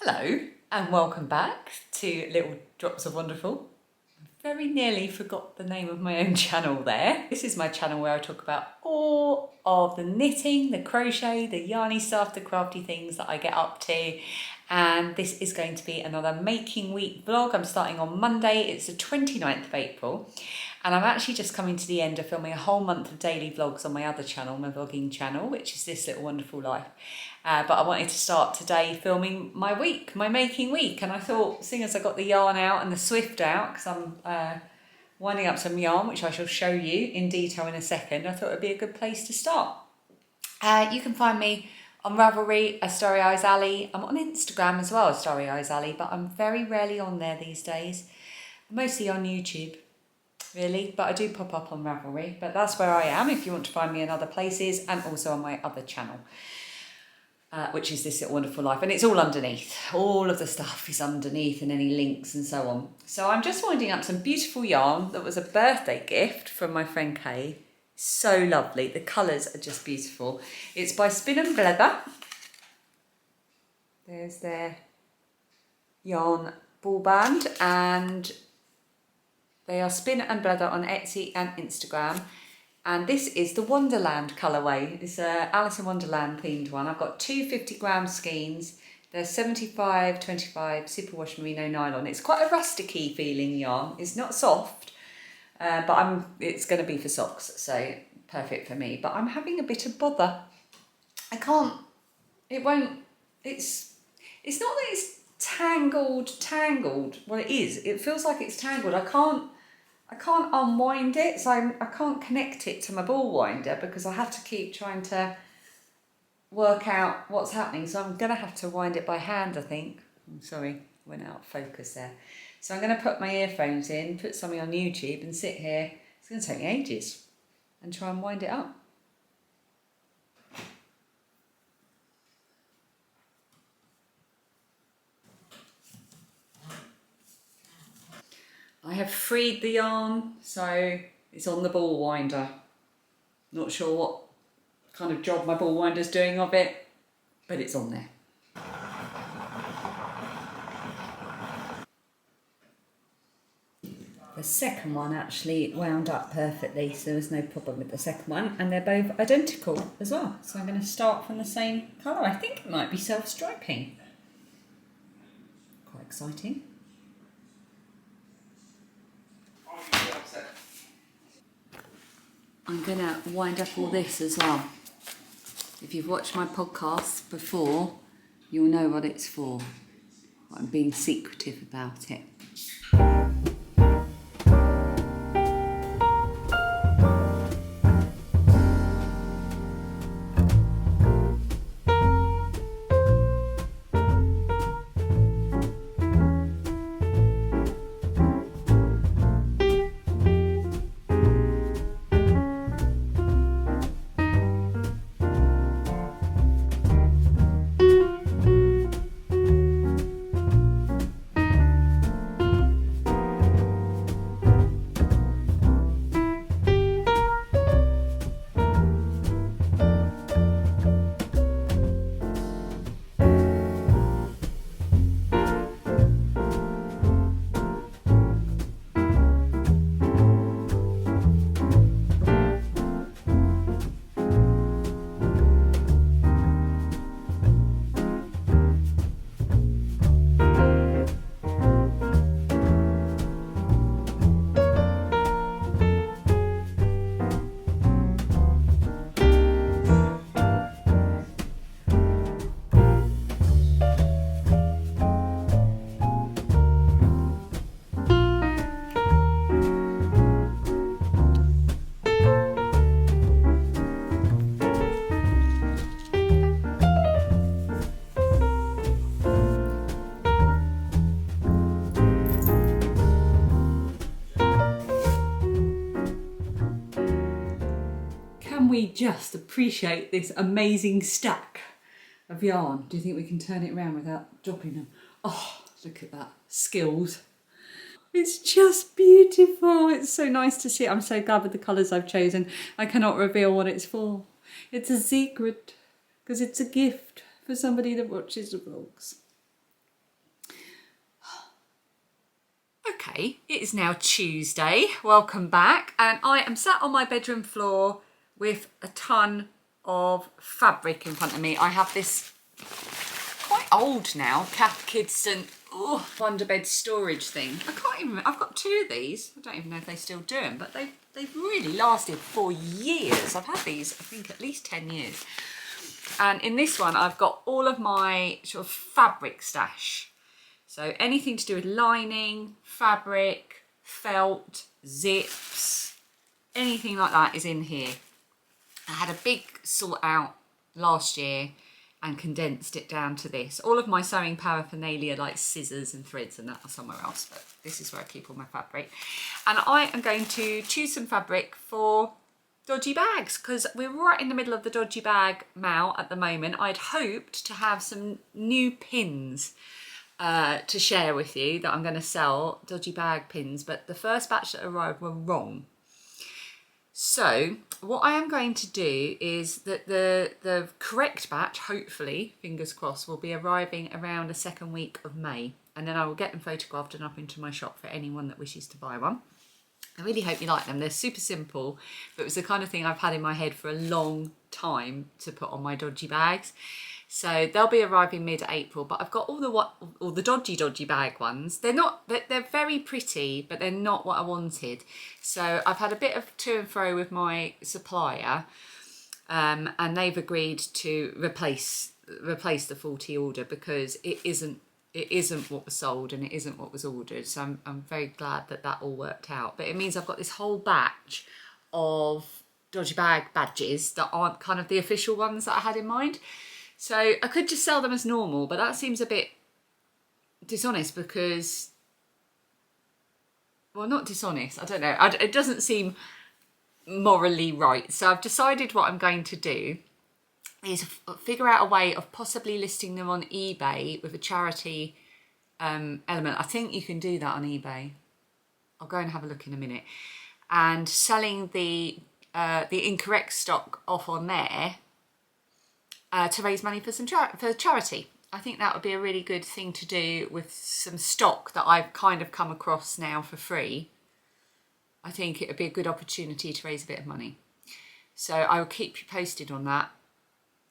Hello and welcome back to Little Drops of Wonderful. Very nearly forgot the name of my own channel there. This is my channel where I talk about all of the knitting, the crochet, the yarny stuff, the crafty things that I get up to. And this is going to be another making week vlog. I'm starting on Monday. It's the 29th of April. And I'm actually just coming to the end of filming a whole month of daily vlogs on my other channel, my vlogging channel, which is This Little Wonderful Life. But I wanted to start today filming my week, my making week. And I thought, seeing as I got the yarn out and the Swift out, because I'm winding up some yarn, which I shall show you in detail in a second, I thought it would be a good place to start. You can find me on Ravelry as Starry Eyes Ali. I'm on Instagram as well as Starry Eyes Ali, but I'm very rarely on there these days. I'm mostly on YouTube, really, but I do pop up on Ravelry. But that's where I am if you want to find me in other places, and also on my other channel. Which is This Little Wonderful Life, and it's all underneath. All of the stuff is underneath and any links and so on. So I'm just winding up some beautiful yarn that was a birthday gift from my friend Kay. So lovely. The colours are just beautiful. It's by Spin and Blether. There's their yarn ball band, and they are Spin and Blether on Etsy and Instagram. And this is the Wonderland colourway. It's a Alice in Wonderland themed one. I've got two 50-gram skeins. They're 75/25 superwash merino nylon. It's quite a rusticy feeling yarn. It's not soft, but it's going to be for socks, so perfect for me. But I'm having a bit of bother. It's not that it's tangled. Well, it is. It feels like it's tangled. I can't unwind it, so I can't connect it to my ball winder because I have to keep trying to work out what's happening. So I'm going to have to wind it by hand, I think. I'm sorry, went out of focus there. So I'm going to put my earphones in, put something on YouTube and sit here. It's going to take me ages and try and wind it up. I have freed the yarn, so it's on the ball winder. Not sure what kind of job my ball winder's doing of it, but it's on there. The second one actually wound up perfectly, so there was no problem with the second one, and they're both identical as well. So I'm going to start from the same colour. I think it might be self-striping. Quite exciting. I'm going to wind up all this as well. If you've watched my podcast before, you'll know what it's for. I'm being secretive about it. We just appreciate this amazing stack of yarn. Do you think we can turn it around without dropping them? Oh, look at that. Skills. It's just beautiful. It's so nice to see. I'm so glad with the colours I've chosen. I cannot reveal what it's for. It's a secret because it's a gift for somebody that watches the vlogs. Okay, it is now Tuesday. Welcome back. And I am sat on my bedroom floor with a ton of fabric in front of me. I have this quite old now Cath Kidston Wonderbed storage thing. I've got two of these. I don't even know if they still do them, but they've really lasted for years. I've had these, I think, at least 10 years. And in this one, I've got all of my sort of fabric stash. So anything to do with lining, fabric, felt, zips, anything like that is in here. I had a big sort out last year and condensed it down to this. All of my sewing paraphernalia like scissors and threads and that are somewhere else, but this is where I keep all my fabric. And I am going to choose some fabric for dodgy bags because we're right in the middle of the Dodgy Bag MAL at the moment. I'd hoped to have some new pins to share with you that I'm going to sell, dodgy bag pins, but the first batch that arrived were wrong. So what I am going to do is that the correct batch, hopefully, fingers crossed, will be arriving around the second week of May, and then I will get them photographed and up into my shop for anyone that wishes to buy one. I really hope you like them. They're super simple, but it was the kind of thing I've had in my head for a long time to put on my dodgy bags. So they'll be arriving mid-April, but I've got all the dodgy bag ones. They're very pretty, but they're not what I wanted. So I've had a bit of to and fro with my supplier, and they've agreed to replace the faulty order because it isn't what was sold and it isn't what was ordered. So I'm very glad that all worked out. But it means I've got this whole batch of dodgy bag badges that aren't kind of the official ones that I had in mind. So I could just sell them as normal, but that seems a bit dishonest because, well, not dishonest, I don't know. It doesn't seem morally right. So I've decided what I'm going to do is figure out a way of possibly listing them on eBay with a charity element. I think you can do that on eBay. I'll go and have a look in a minute. And selling the incorrect stock off on there to raise money for for charity. I think that would be a really good thing to do with some stock that I've kind of come across now for free. I think it would be a good opportunity to raise a bit of money. So I will keep you posted on that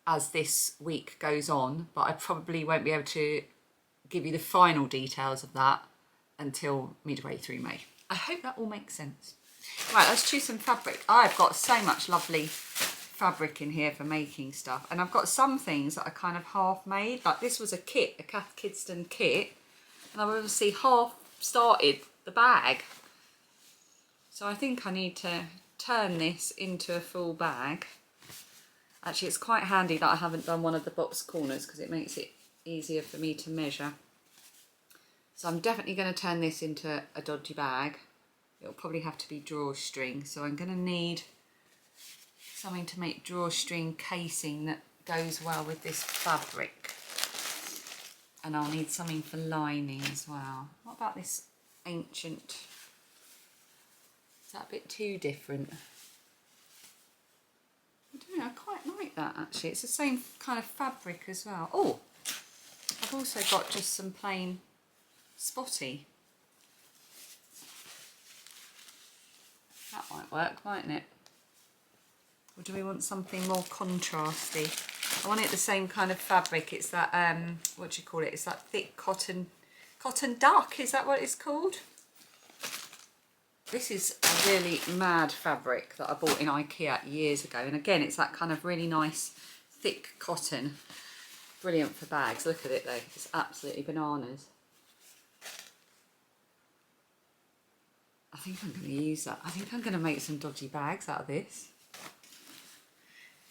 as this week goes on, but I probably won't be able to give you the final details of that until midway through May. I hope that all makes sense. Right, let's choose some fabric. I've got so much lovely fabric in here for making stuff, and I've got some things that are kind of half made. Like this was a kit, a Cath Kidston kit, and I've obviously half started the bag. So I think I need to turn this into a full bag. Actually, it's quite handy that I haven't done one of the box corners because it makes it easier for me to measure. So I'm definitely going to turn this into a dodgy bag. It'll probably have to be drawstring, so I'm going to need something to make drawstring casing that goes well with this fabric. And I'll need something for lining as well. What about this ancient? Is that a bit too different? I don't know, I quite like that actually. It's the same kind of fabric as well. Oh, I've also got just some plain spotty. That might work, mightn't it? Or do we want something more contrasty? I want it the same kind of fabric. It's that, what do you call it? It's that thick cotton duck, is that what it's called? This is a really mad fabric that I bought in IKEA years ago. And again, it's that kind of really nice, thick cotton. Brilliant for bags. Look at it though. It's absolutely bananas. I think I'm going to use that. I think I'm going to make some dodgy bags out of this.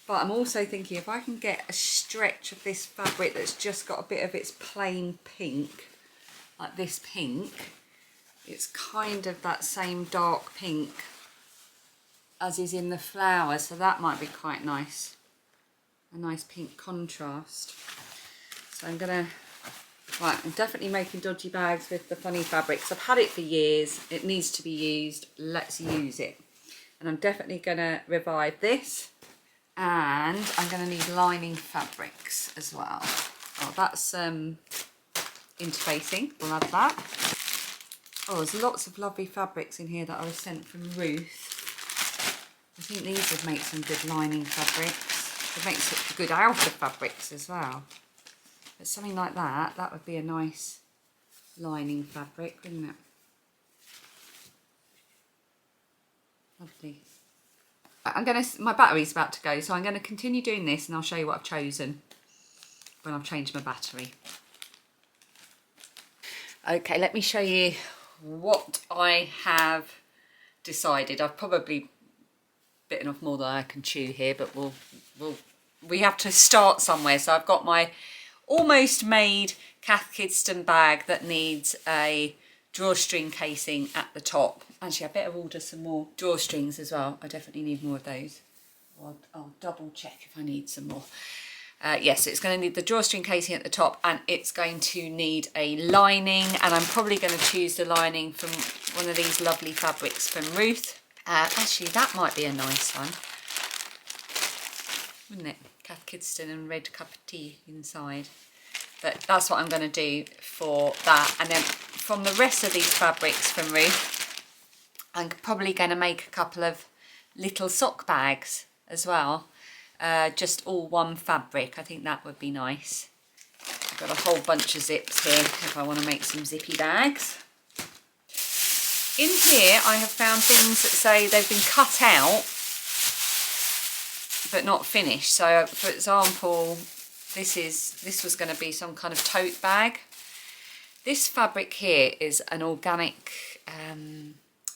But I'm also thinking if I can get a stretch of this fabric that's just got a bit of its plain pink, like this pink, it's kind of that same dark pink as is in the flower, so that might be quite nice. A nice pink contrast. So I'm gonna, right, I'm definitely making dodgy bags with the funny fabrics. I've had it for years, it needs to be used, let's use it. And I'm definitely gonna revive this, and I'm gonna need lining fabrics as well. Oh, that's interfacing, we'll add that. Oh, there's lots of lovely fabrics in here that I was sent from Ruth. I think these would make some good lining fabrics. They make such good outer fabrics as well. But something like that, that would be a nice lining fabric, wouldn't it? Lovely. My battery's about to go, so I'm gonna continue doing this and I'll show you what I've chosen when I've changed my battery. Okay, let me show you what I have decided. I've probably bitten off more than I can chew here, but we have to start somewhere. So I've got my almost made Cath Kidston bag that needs a drawstring casing at the top. Actually, I better order some more drawstrings as well. I definitely need more of those. I'll double check if I need some more. Yes, it's going to need the drawstring casing at the top, and it's going to need a lining, and I'm probably going to choose the lining from one of these lovely fabrics from Ruth. Actually, that might be a nice one, wouldn't it? Cath Kidston and red cup of tea inside. But that's what I'm going to do for that. And then from the rest of these fabrics from Ruth, I'm probably going to make a couple of little sock bags as well. Just all one fabric. I think that would be nice. I've got a whole bunch of zips here if I want to make some zippy bags. In here I have found things that say they've been cut out but not finished. So for example, this was going to be some kind of tote bag. This fabric here is an organic, I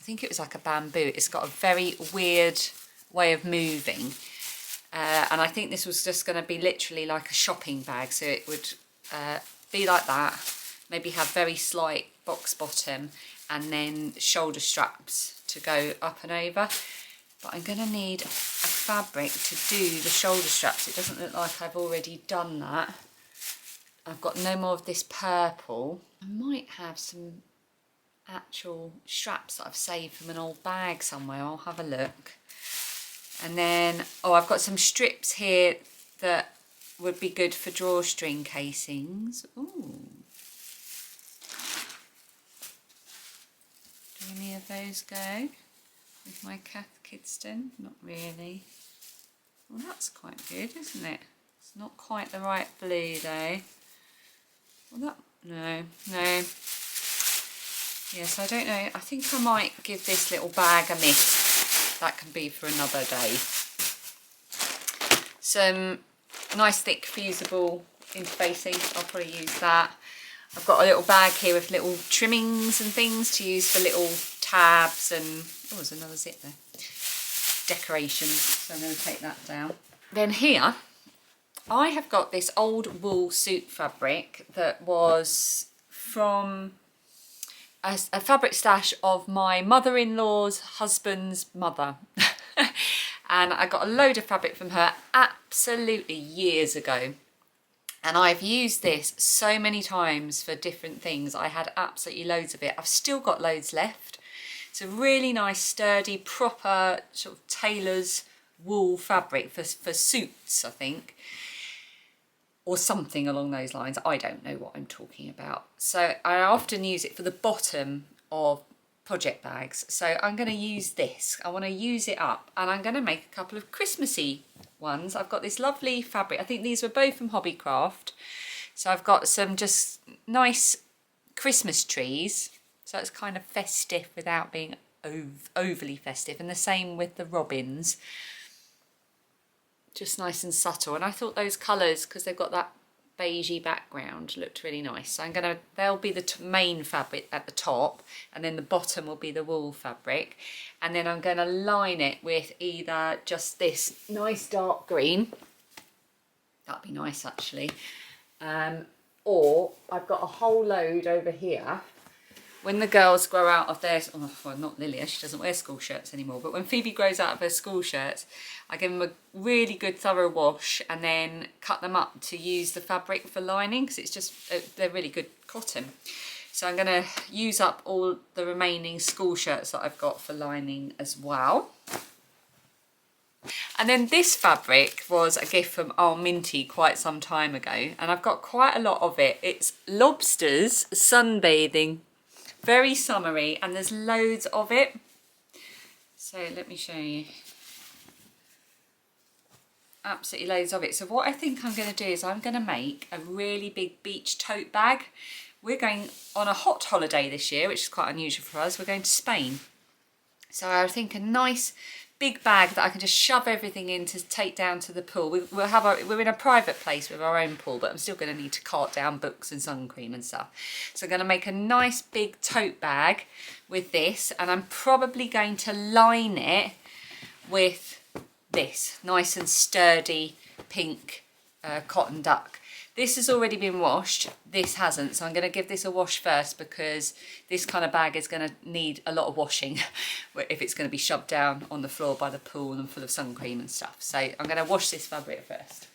think it was like a bamboo. It's got a very weird way of moving. And I think this was just going to be literally like a shopping bag. So it would be like that, maybe have very slight box bottom and then shoulder straps to go up and over. But I'm going to need a fabric to do the shoulder straps. It doesn't look like I've already done that. I've got no more of this purple. I might have some actual straps that I've saved from an old bag somewhere. I'll have a look. And then, oh, I've got some strips here that would be good for drawstring casings. Ooh. Do any of those go with my Cath Kidston? Not really. Well, that's quite good, isn't it? It's not quite the right blue though. Well, no. Yes, I don't know. I think I might give this little bag a miss. That can be for another day. Some nice thick fusible interfacing. I'll probably use that. I've got a little bag here with little trimmings and things to use for little tabs and, oh, there's another zip there. Decorations, so I'm going to take that down. Then here, I have got this old wool suit fabric that was from a fabric stash of my mother-in-law's husband's mother. And I got a load of fabric from her absolutely years ago. And I've used this so many times for different things. I had absolutely loads of it. I've still got loads left. It's a really nice, sturdy, proper sort of tailor's wool fabric for suits, I think. Or something along those lines. I don't know what I'm talking about. So I often use it for the bottom of project bags. So I'm going to use this. I want to use it up and I'm going to make a couple of Christmassy ones. I've got this lovely fabric. I think these were both from Hobbycraft. So I've got some just nice Christmas trees. So it's kind of festive without being overly festive. And the same with the robins. Just nice and subtle. And I thought those colours, because they've got that beigey background, looked really nice. So they'll be the main fabric at the top, and then the bottom will be the wool fabric. And then I'm going to line it with either just this nice dark green. That'd be nice actually. Or I've got a whole load over here. When the girls grow out of their, oh, well, not Lilia, she doesn't wear school shirts anymore, but when Phoebe grows out of her school shirts, I give them a really good thorough wash and then cut them up to use the fabric for lining, because it's just, they're really good cotton. So I'm going to use up all the remaining school shirts that I've got for lining as well. And then this fabric was a gift from Our Minty quite some time ago, and I've got quite a lot of it. It's Lobsters Sunbathing very summery, and there's loads of it. So let me show you. Absolutely loads of it. So what I think I'm going to do is I'm going to make a really big beach tote bag. We're going on a hot holiday this year, which is quite unusual for us. We're going to Spain. So I think a nice big bag that I can just shove everything in to take down to the pool. We're in a private place with our own pool, but I'm still going to need to cart down books and sun cream and stuff. So I'm going to make a nice big tote bag with this, and I'm probably going to line it with this nice and sturdy pink cotton duck. This has already been washed, this hasn't, so I'm going to give this a wash first, because this kind of bag is going to need a lot of washing if it's going to be shoved down on the floor by the pool and full of sun cream and stuff. So I'm going to wash this fabric first.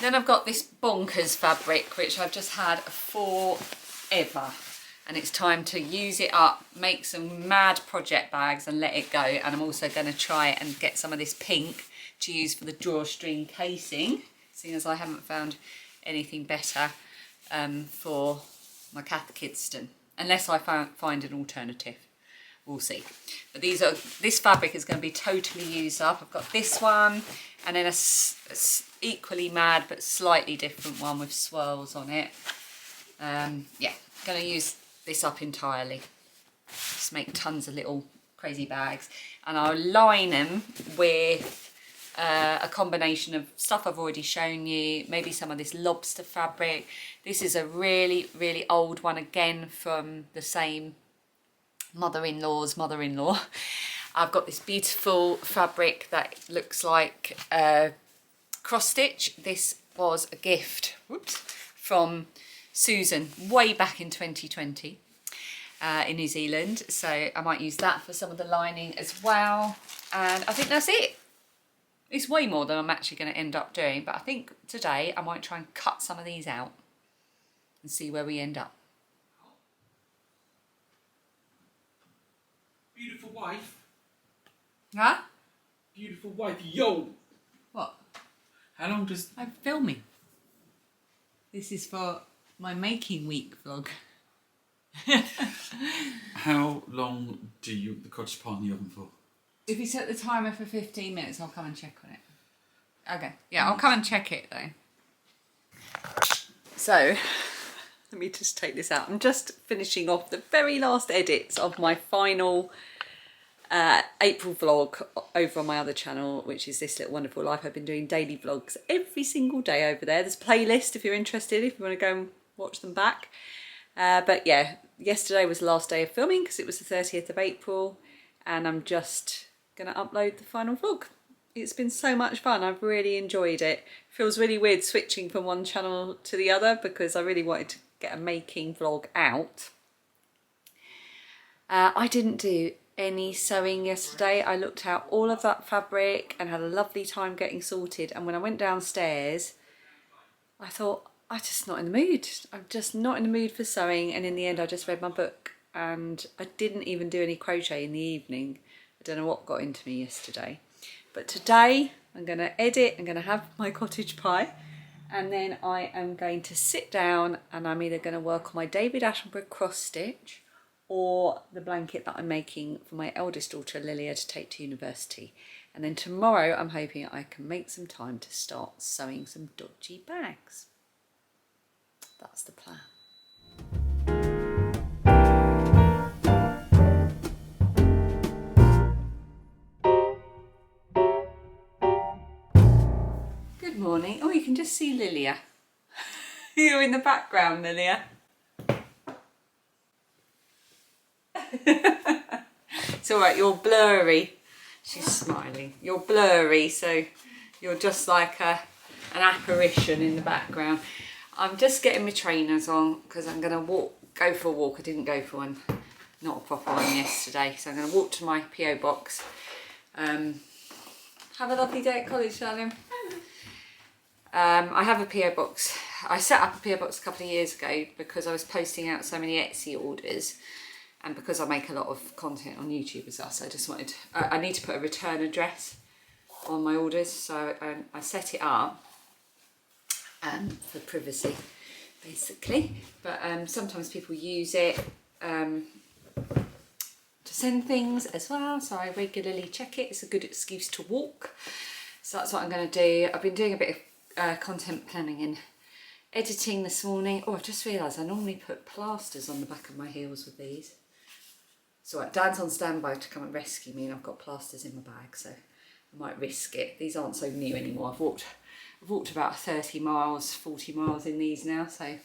Then I've got this bonkers fabric, which I've just had forever, and it's time to use it up, make some mad project bags and let it go. And I'm also going to try and get some of this pink to use for the drawstring casing, seeing as I haven't found anything better for my Cathkidston, unless I find an alternative. We'll see. But this fabric is going to be totally used up. I've got this one, and then a equally mad but slightly different one with swirls on it. Yeah, going to use this up entirely. Just make tons of little crazy bags, and I'll line them with a combination of stuff I've already shown you, maybe some of this lobster fabric. This is a really, really old one, again from the same mother-in-law's mother-in-law. I've got this beautiful fabric that looks like cross stitch. This was a gift, whoops, from Susan way back in 2020 in New Zealand. So I might use that for some of the lining as well. And I think that's it. It's way more than I'm actually going to end up doing, but I think today I might try and cut some of these out and see where we end up. Beautiful wife. Huh? Beautiful wife. Yo! What? How long does... I'm filming. This is for my making week vlog. How long do you the cottage pot in the oven for? If you set the timer for 15 minutes, I'll come and check on it. Okay, yeah, I'll come and check it though. So, let me just take this out. I'm just finishing off the very last edits of my final April vlog over on my other channel, which is This Little Wonderful Life. I've been doing daily vlogs every single day over there. There's a playlist if you're interested, if you want to go and watch them back. But yeah, yesterday was the last day of filming because it was the 30th of April, and I'm just going to upload the final vlog. It's been so much fun. I've really enjoyed it. Feels really weird switching from one channel to the other because I really wanted to get a making vlog out. I didn't do any sewing yesterday. I looked out all of that fabric and had a lovely time getting sorted, and when I went downstairs I thought, I'm just not in the mood. I'm just not in the mood for sewing, and in the end I just read my book, and I didn't even do any crochet in the evening. I don't know what got into me yesterday. But today I'm going to edit, I'm going to have my cottage pie, and then I am going to sit down and I'm either going to work on my David Attenborough cross stitch or the blanket that I'm making for my eldest daughter Lilia to take to university. And then tomorrow I'm hoping I can make some time to start sewing some dodgy bags. That's the plan. Good morning. Oh, you can just see Lilia. You're in the background, Lilia. It's all right, you're blurry. She's smiling. You're blurry, so you're just like an apparition in the background. I'm just getting my trainers on because I'm going to go for a walk. I didn't go for one, not a proper one yesterday. So I'm going to walk to my PO box. Have a lovely day at college, darling. I have a PO box. I set up a PO box a couple of years ago because I was posting out so many Etsy orders, and because I make a lot of content on YouTube as well, so I just wanted, I need to put a return address on my orders, so I set it up for privacy basically, but sometimes people use it to send things as well, so I regularly check it. It's a good excuse to walk. So that's what I'm going to do. I've been doing a bit of content planning and editing this morning. Oh, I've just realised I normally put plasters on the back of my heels with these. So right, Dad's on standby to come and rescue me, and I've got plasters in my bag, so I might risk it. These aren't so new anymore. I've walked about 30 miles, 40 miles in these now, so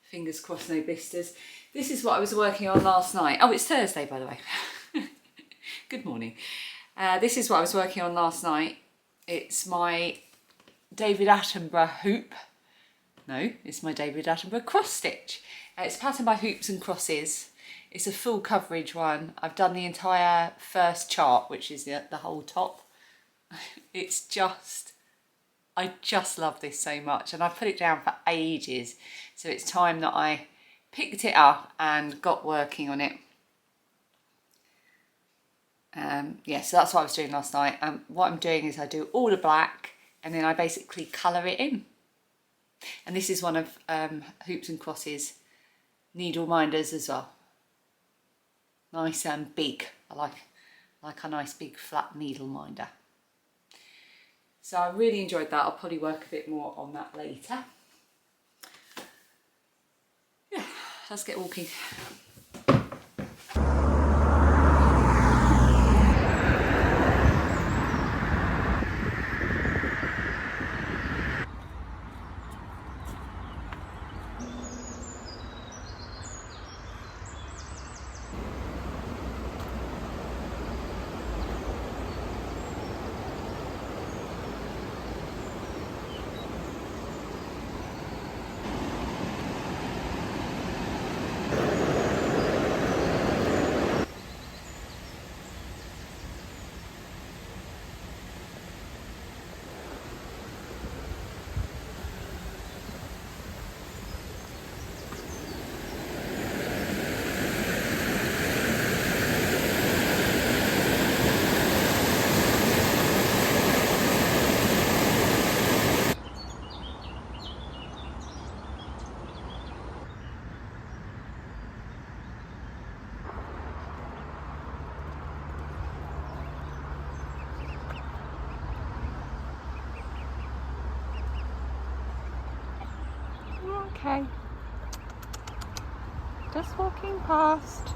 fingers crossed no blisters. This is what I was working on last night. Oh, it's Thursday, by the way. Good morning. This is what I was working on last night. It's my David Attenborough hoop. No, it's my David Attenborough cross stitch. It's patterned by Hoops and Crosses. It's a full coverage one. I've done the entire first chart, which is the whole top. It's just, I just love this so much, and I've put it down for ages. So it's time that I picked it up and got working on it. Yeah, so that's what I was doing last night. What I'm doing is I do all the black and then I basically colour it in. And this is one of Hoops and Crosses needle minders as well. Nice and big. I like a nice big flat needle minder. So I really enjoyed that. I'll probably work a bit more on that later. Yeah, let's get walking. Okay, just walking past,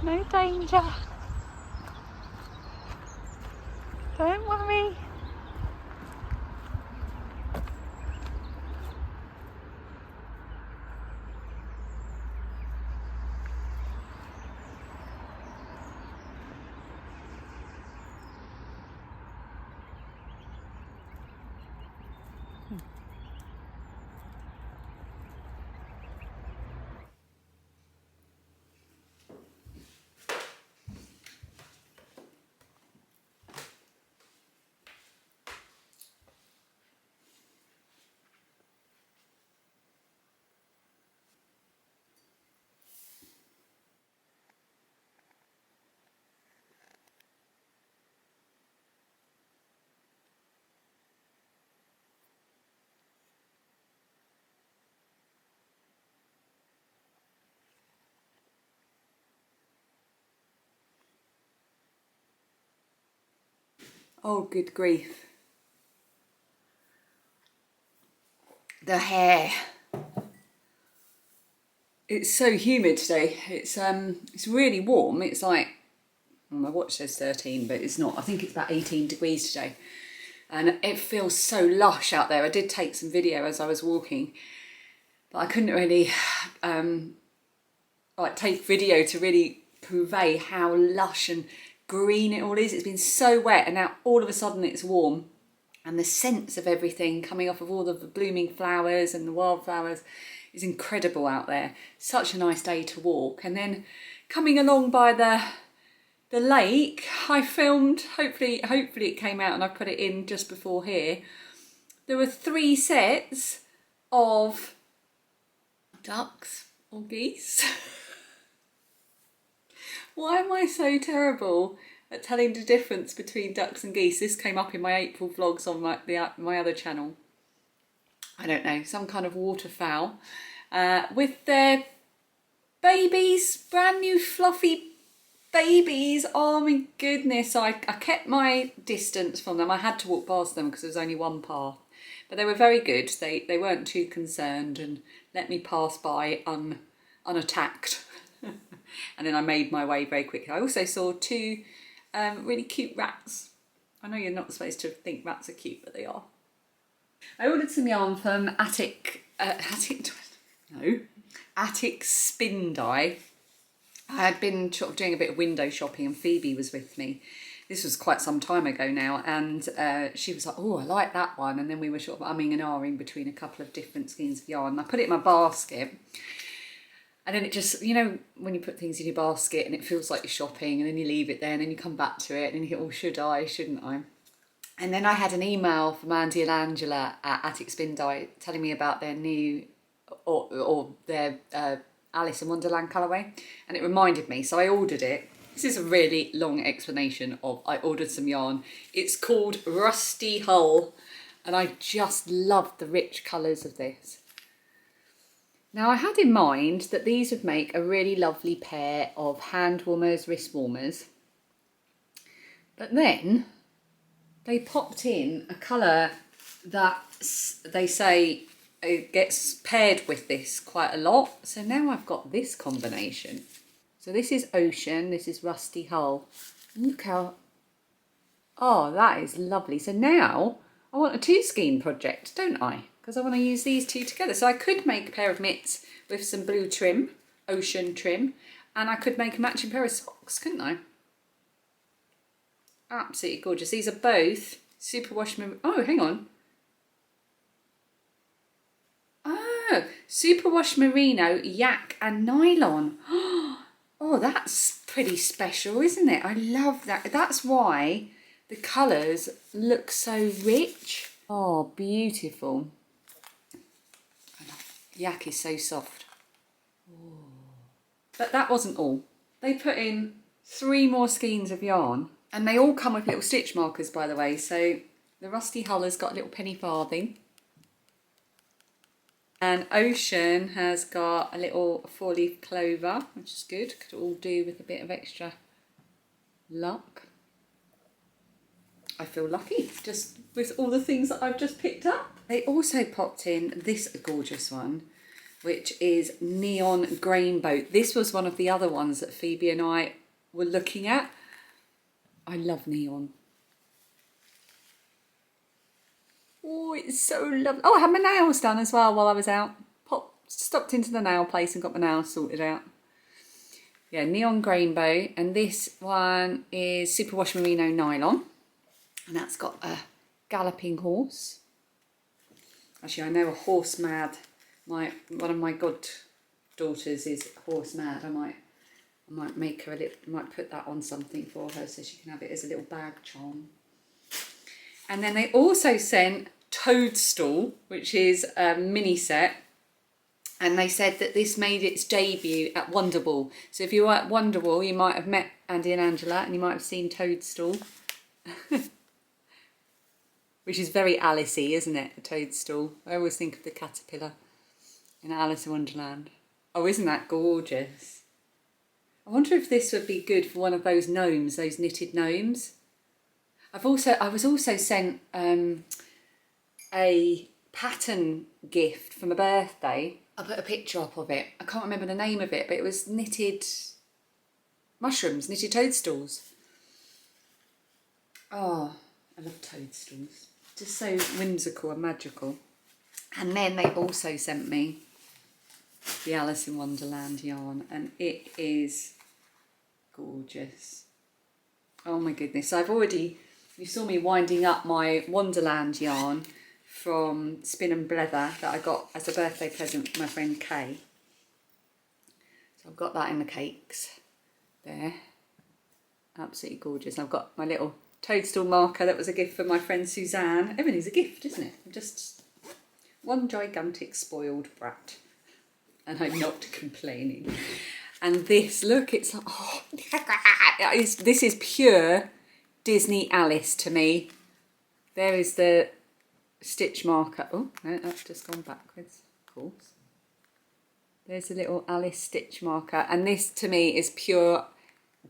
no danger, don't worry. Oh, good grief. The hair. It's so humid today. It's really warm. It's like, well, my watch says 13, but it's not. I think it's about 18 degrees today. And it feels so lush out there. I did take some video as I was walking, but I couldn't really take video to really convey how lush and green it all is. It's been so wet, and now all of a sudden it's warm, and the scents of everything coming off of all of the blooming flowers and the wildflowers is incredible out there. Such a nice day to walk. And then coming along by the lake, I filmed, hopefully it came out and I put it in just before here. There were 3 sets of ducks or geese. Why am I so terrible at telling the difference between ducks and geese? This came up in my April vlogs on my other channel. I don't know, some kind of waterfowl. with their babies, brand new fluffy babies. Oh my goodness, I kept my distance from them. I had to walk past them because there was only one path, but they were very good. They weren't too concerned and let me pass by unattacked. And then I made my way very quickly. I also saw two really cute rats. I know you're not supposed to think rats are cute, but they are. I ordered some yarn from Attic Spin Dye. I had been sort of doing a bit of window shopping and Phoebe was with me. This was quite some time ago now, and she was like, oh, I like that one. And then we were sort of umming and ahhing between a couple of different skeins of yarn. And I put it in my basket. And then it just, you know, when you put things in your basket and it feels like you're shopping and then you leave it there and then you come back to it and you think, oh, should I, shouldn't I? And then I had an email from Andy and Angela at Attic Spin Dye telling me about their new, or their Alice in Wonderland colourway. And it reminded me, so I ordered it. This is a really long explanation of I ordered some yarn. It's called Rusty Hull. And I just love the rich colours of this. Now I had in mind that these would make a really lovely pair of hand warmers, wrist warmers. But then they popped in a colour that they say it gets paired with this quite a lot. So now I've got this combination. So this is Ocean, this is Rusty Hull. Look how, oh, that is lovely. So now I want a 2-skein project, don't I? Because I want to use these two together. So I could make a pair of mitts with some blue trim, ocean trim, and I could make a matching pair of socks, couldn't I? Absolutely gorgeous. These are both superwash, oh, hang on. Oh, superwash merino, yak and nylon. Oh, that's pretty special, isn't it? I love that. That's why the colours look so rich. Oh, beautiful. Yak is so soft. Ooh. But that wasn't all. They put in 3 more skeins of yarn and they all come with little stitch markers, by the way. So the Rusty Hull has got a little penny farthing and Ocean has got a little 4-leaf clover, which is good. Could all do with a bit of extra luck. I feel lucky just with all the things that I've just picked up. They also popped in this gorgeous one, which is Neon Grain Boat. This was one of the other ones that Phoebe and I were looking at. I love neon. Oh, it's so lovely. Oh, I had my nails done as well while I was out. Stopped into the nail place and got my nails sorted out. Yeah, Neon Grain Boat. And this one is Superwash Merino Nylon. And that's got a galloping horse. Actually, I know a horse mad. One of my goddaughters is horse mad. I might make her might put that on something for her so she can have it as a little bag charm. And then they also sent Toadstool, which is a mini set. And they said that this made its debut at Wonderwall. So if you were at Wonderwall, you might have met Andy and Angela and you might have seen Toadstool. Which is very Alice-y, isn't it? A toadstool. I always think of the caterpillar in Alice in Wonderland. Oh, isn't that gorgeous? I wonder if this would be good for one of those gnomes, those knitted gnomes. I was also sent a pattern gift for my birthday. I put a picture up of it. I can't remember the name of it, but it was knitted mushrooms, knitted toadstools. Oh, I love toadstools. Just so whimsical and magical. And then they also sent me the Alice in Wonderland yarn, and it is gorgeous. Oh my goodness. You saw me winding up my Wonderland yarn from Spin and Blether that I got as a birthday present from my friend Kay. So I've got that in the cakes there. Absolutely gorgeous. I've got my little toadstool marker that was a gift for my friend Suzanne. Everything's a gift, isn't it? I'm just one gigantic spoiled brat. And I'm not complaining. And this, look, it's like, oh, this is pure Disney Alice to me. There is the stitch marker. Oh, no, that's just gone backwards, of course. There's a little Alice stitch marker. And this to me is pure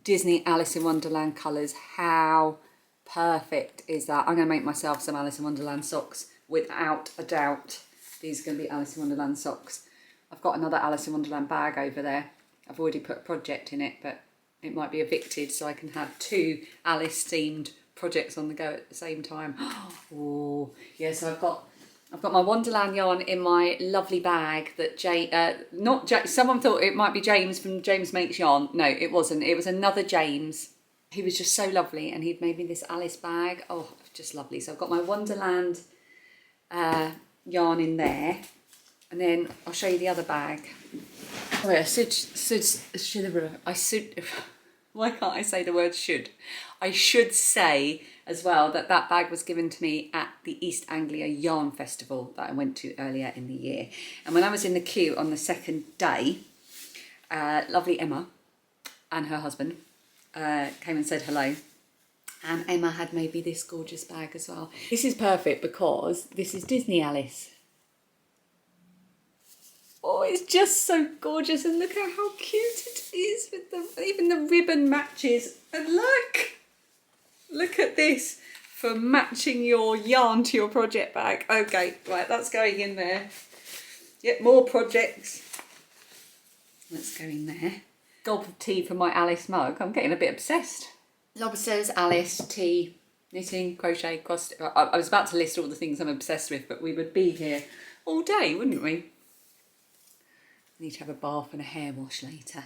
Disney Alice in Wonderland colours. How perfect is that? I'm going to make myself some Alice in Wonderland socks without a doubt. These are going to be Alice in Wonderland socks. I've got another Alice in Wonderland bag over there. I've already put a project in it, but it might be evicted, so I can have 2 Alice themed projects on the go at the same time. Oh, yeah, so I've got my Wonderland yarn in my lovely bag that someone thought it might be James from James Makes Yarn. No, it wasn't. It was another James. He was just so lovely, and he'd made me this Alice bag. Oh, just lovely. So I've got my Wonderland yarn in there, and then I'll show you the other bag. Oh yeah, why can't I say the word should? I should say as well that that bag was given to me at the East Anglia Yarn Festival that I went to earlier in the year. And when I was in the queue on the second day, lovely Emma and her husband came and said hello. And Emma had made me this gorgeous bag as well. This is perfect because this is Disney Alice. Oh, it's just so gorgeous, and look at how cute it is with even the ribbon matches. And look at this for matching your yarn to your project bag. Okay, right, that's going in there. Yep, more projects. Let's go in there. Gulp of tea for my Alice mug. I'm getting a bit obsessed. Lobsters, Alice, tea, knitting, crochet, cross. I was about to list all the things I'm obsessed with, but we would be here all day, wouldn't we? Need to have a bath and a hair wash later.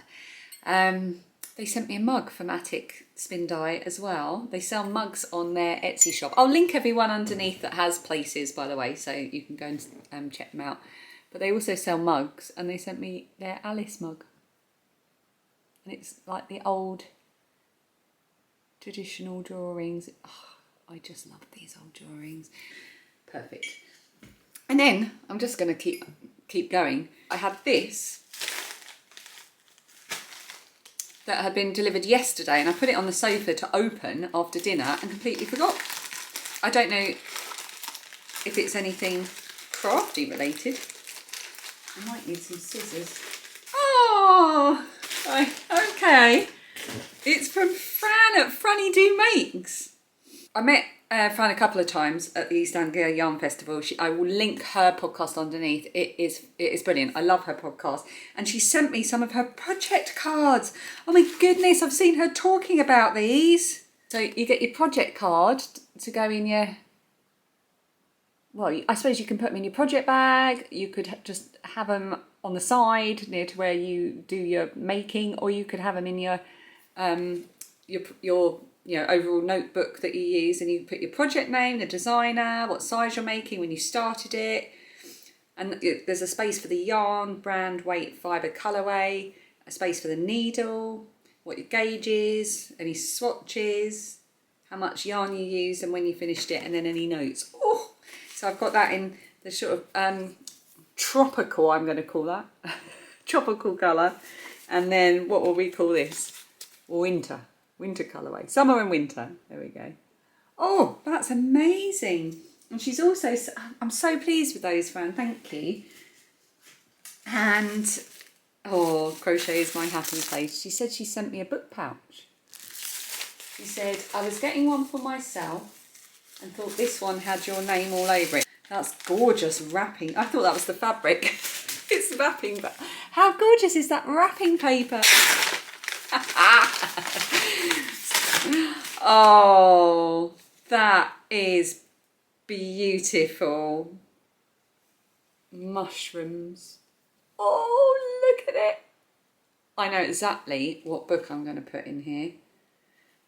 They sent me a mug from Attic Spin Dye as well. They sell mugs on their Etsy shop. I'll link everyone underneath that has places, by the way, so you can go and check them out. But they also sell mugs, and they sent me their Alice mug. And it's like the old traditional drawings. Oh, I just love these old drawings. Perfect. And then I'm just going to keep going. I had this that had been delivered yesterday, and I put it on the sofa to open after dinner and completely forgot. I don't know if it's anything crafty related. I might need some scissors. Oh, okay. It's from Fran at Franny Do Makes. I met Fran a couple of times at the East Anglia Yarn Festival. I will link her podcast underneath. It is brilliant. I love her podcast. And she sent me some of her project cards. Oh my goodness, I've seen her talking about these. So you get your project card to go in your... Well, I suppose you can put them in your project bag. You could just have them on the side near to where you do your making, or you could have them in your overall notebook that you use, and you put your project name, the designer, what size you're making, when you started it, and there's a space for the yarn, brand, weight, fibre, colourway, a space for the needle, what your gauge is, any swatches, how much yarn you used and when you finished it, and then any notes. Oh, so I've got that in the sort of tropical, I'm going to call that, tropical colour, and then what will we call this? Winter colourway, summer and winter. There we go. Oh, that's amazing. And she's also, I'm so pleased with those, Fran, thank you. And oh, crochet is my happy place. She said she sent me a book pouch. She said, I was getting one for myself and thought this one had your name all over it. That's gorgeous wrapping. I thought that was the fabric. It's wrapping, but how gorgeous is that wrapping paper? Oh, that is beautiful. Mushrooms. Oh, look at it. I know exactly what book I'm going to put in here.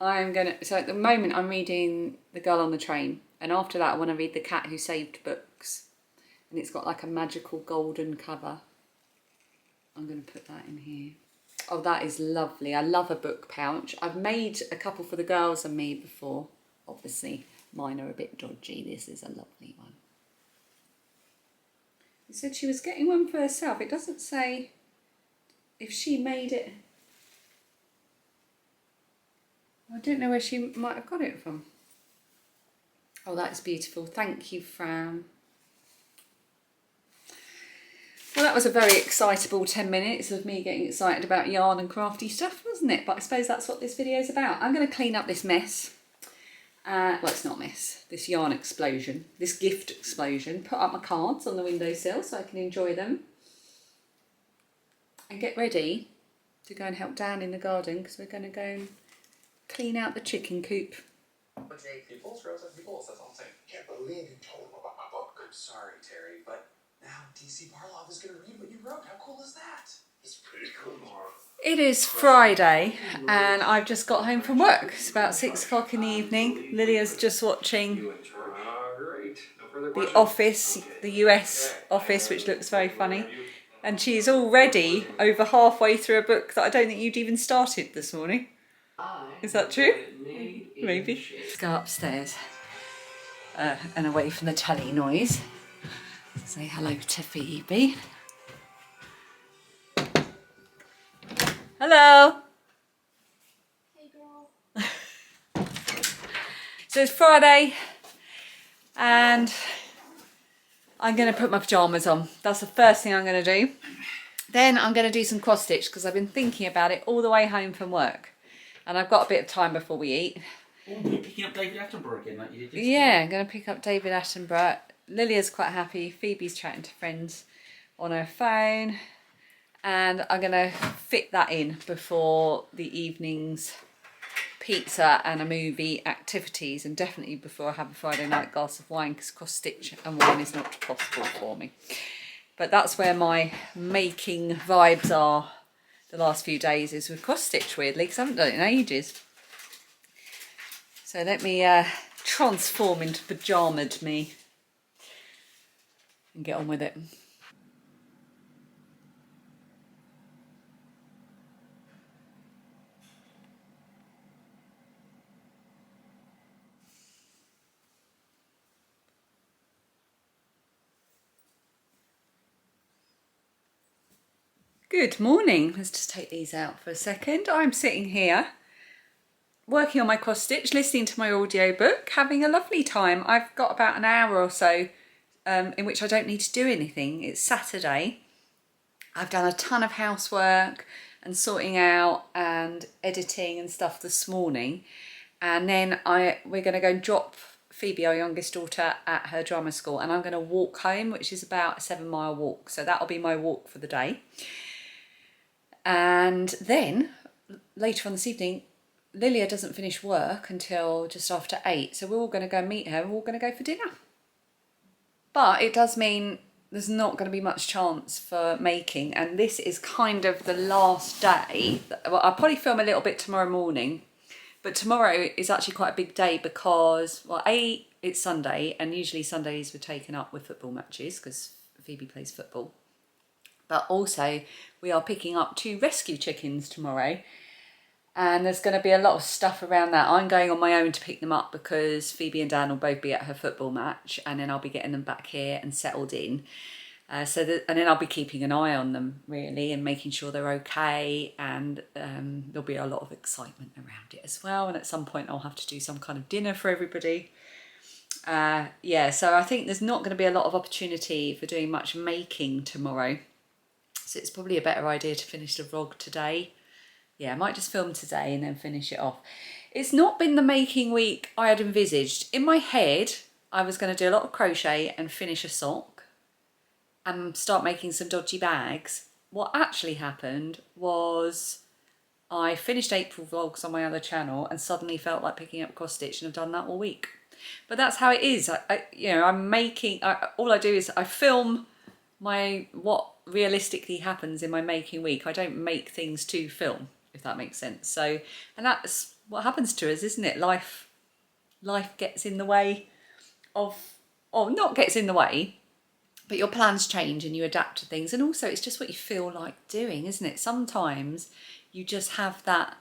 So at the moment I'm reading The Girl on the Train, and after that I want to read The Cat Who Saved Books, and it's got like a magical golden cover. I'm going to put that in here. Oh, that is lovely. I love a book pouch. I've made a couple for the girls and me before. Obviously, mine are a bit dodgy. This is a lovely one. She said she was getting one for herself. It doesn't say if she made it. I don't know where she might have got it from. Oh, that is beautiful. Thank you, Fran. Well, that was a very excitable 10 minutes of me getting excited about yarn and crafty stuff, wasn't it? But I suppose that's what this video is about. I'm going to clean up this mess. Well, it's not a mess. This yarn explosion, this gift explosion. Put up my cards on the windowsill so I can enjoy them. And get ready to go and help Dan in the garden because we're going to go and clean out the chicken coop. Peoples, Rosa Peoples, that's all I'm saying. Can't believe you told him about my book. I'm sorry, Terry, but now DC Barlov is going to read what you wrote. How cool is that? It's pretty cool, Laura. It is Friday and I've just got home from work. It's about 6 o'clock in the evening. Lydia's just watching The Office, the US Office, which looks very funny. And she's already over halfway through a book that I don't think you'd even started this morning. Is that true? Maybe. Let's go upstairs and away from the telly noise. Say hello to Phoebe. Hello. Hey girl. So it's Friday and I'm going to put my pyjamas on. That's the first thing I'm going to do. Then I'm going to do some cross stitch because I've been thinking about it all the way home from work. And I've got a bit of time before we eat. Oh, you're picking up David Attenborough again like you did yesterday. Yeah, I'm going to pick up David Attenborough. Lilia's quite happy. Phoebe's chatting to friends on her phone. And I'm going to fit that in before the evening's pizza and a movie activities. And definitely before I have a Friday night glass of wine because cross stitch and wine is not possible for me. But that's where my making vibes are the last few days, is with cross stitch, weirdly, because I haven't done it in ages. So let me transform into pyjama'd me and get on with it. Good morning. Let's just take these out for a second. I'm sitting here working on my cross stitch, listening to my audiobook, having a lovely time. I've got about an hour or so in which I don't need to do anything. It's Saturday. I've done a ton of housework and sorting out and editing and stuff this morning. And then we're going to go and drop Phoebe, our youngest daughter, at her drama school. And I'm going to walk home, which is about a 7-mile walk. So that'll be my walk for the day. And then later on this evening, Lilia doesn't finish work until just after 8. So we're all going to go and meet her and we're all going to go for dinner. But it does mean there's not going to be much chance for making. And this is kind of the last day. Well, I'll probably film a little bit tomorrow morning. But tomorrow is actually quite a big day because, well, it's Sunday. And usually Sundays were taken up with football matches because Phoebe plays football. But also we are picking up 2 rescue chickens tomorrow. And there's going to be a lot of stuff around that. I'm going on my own to pick them up because Phoebe and Dan will both be at her football match. And then I'll be getting them back here and settled in. And then I'll be keeping an eye on them, really, and making sure they're okay. And there'll be a lot of excitement around it as well. And at some point I'll have to do some kind of dinner for everybody. Yeah, so I think there's not going to be a lot of opportunity for doing much making tomorrow. So it's probably a better idea to finish the vlog today. Yeah, I might just film today and then finish it off. It's not been the making week I had envisaged. In my head, I was going to do a lot of crochet and finish a sock and start making some dodgy bags. What actually happened was I finished April vlogs on my other channel and suddenly felt like picking up cross stitch and I've done that all week. But that's how it is. I'm making, all I do is I film what realistically happens in my making week. I don't make things to film, if that makes sense. So, and that's what happens to us, isn't it? Life gets in the way of, or not gets in the way, but your plans change and you adapt to things. And also it's just what you feel like doing, isn't it? Sometimes you just have that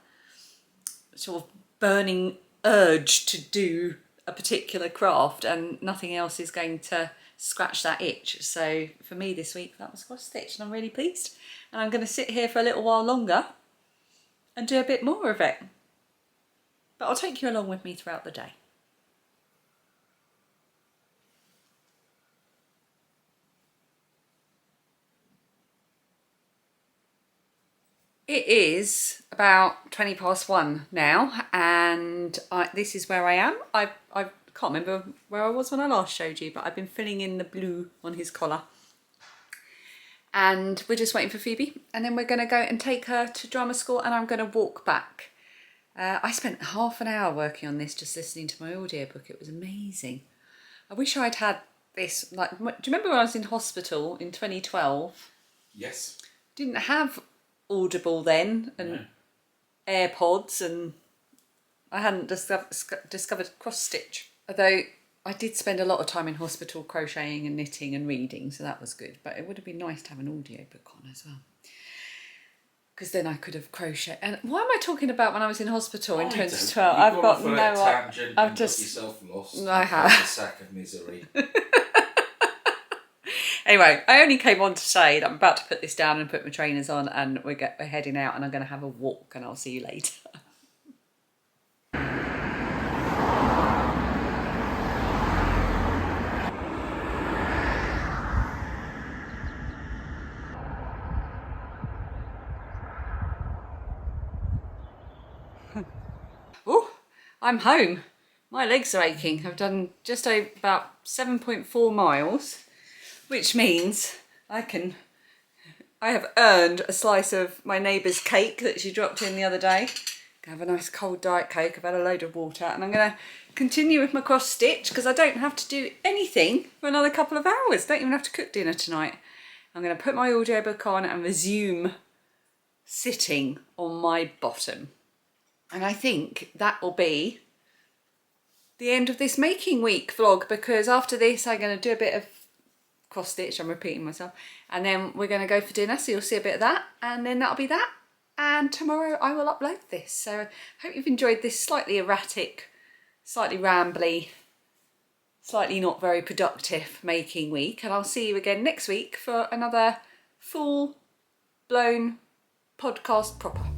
sort of burning urge to do a particular craft and nothing else is going to scratch that itch. So for me this week that was cross stitch and I'm really pleased. And I'm going to sit here for a little while longer and do a bit more of it. But I'll take you along with me throughout the day. It is about 20 past 1 now, and this is where I am. I can't remember where I was when I last showed you, but I've been filling in the blue on his collar. And we're just waiting for Phoebe, and then we're going to go and take her to drama school, and I'm going to walk back. I spent half an hour working on this, just listening to my audiobook. It was amazing. I wish I'd had this, like, do you remember when I was in hospital in 2012? Yes. Didn't have Audible then, and AirPods, and I hadn't discovered cross stitch. Although I did spend a lot of time in hospital crocheting and knitting and reading, so that was good. But it would have been nice to have an audiobook on as well, because then I could have crocheted. And why am I talking about when I was in hospital in 2012? I've got no idea. I've just yourself lost. I have a sack of misery. Anyway, I only came on to say that I'm about to put this down and put my trainers on, and we're heading out, and I'm going to have a walk, and I'll see you later. Oh, I'm home. My legs are aching. I've done just about 7.4 miles, which means I have earned a slice of my neighbour's cake that she dropped in the other day. I have a nice cold Diet Coke. I've had a load of water, and I'm going to continue with my cross stitch because I don't have to do anything for another couple of hours. Don't even have to cook dinner tonight. I'm going to put my audiobook on and resume sitting on my bottom. And I think that will be the end of this making week vlog, because after this I'm going to do a bit of cross stitch. I'm repeating myself, and then we're going to go for dinner, so you'll see a bit of that, and then that'll be that. And tomorrow I will upload this. So I hope you've enjoyed this slightly erratic, slightly rambly, slightly not very productive making week, and I'll see you again next week for another full blown podcast proper.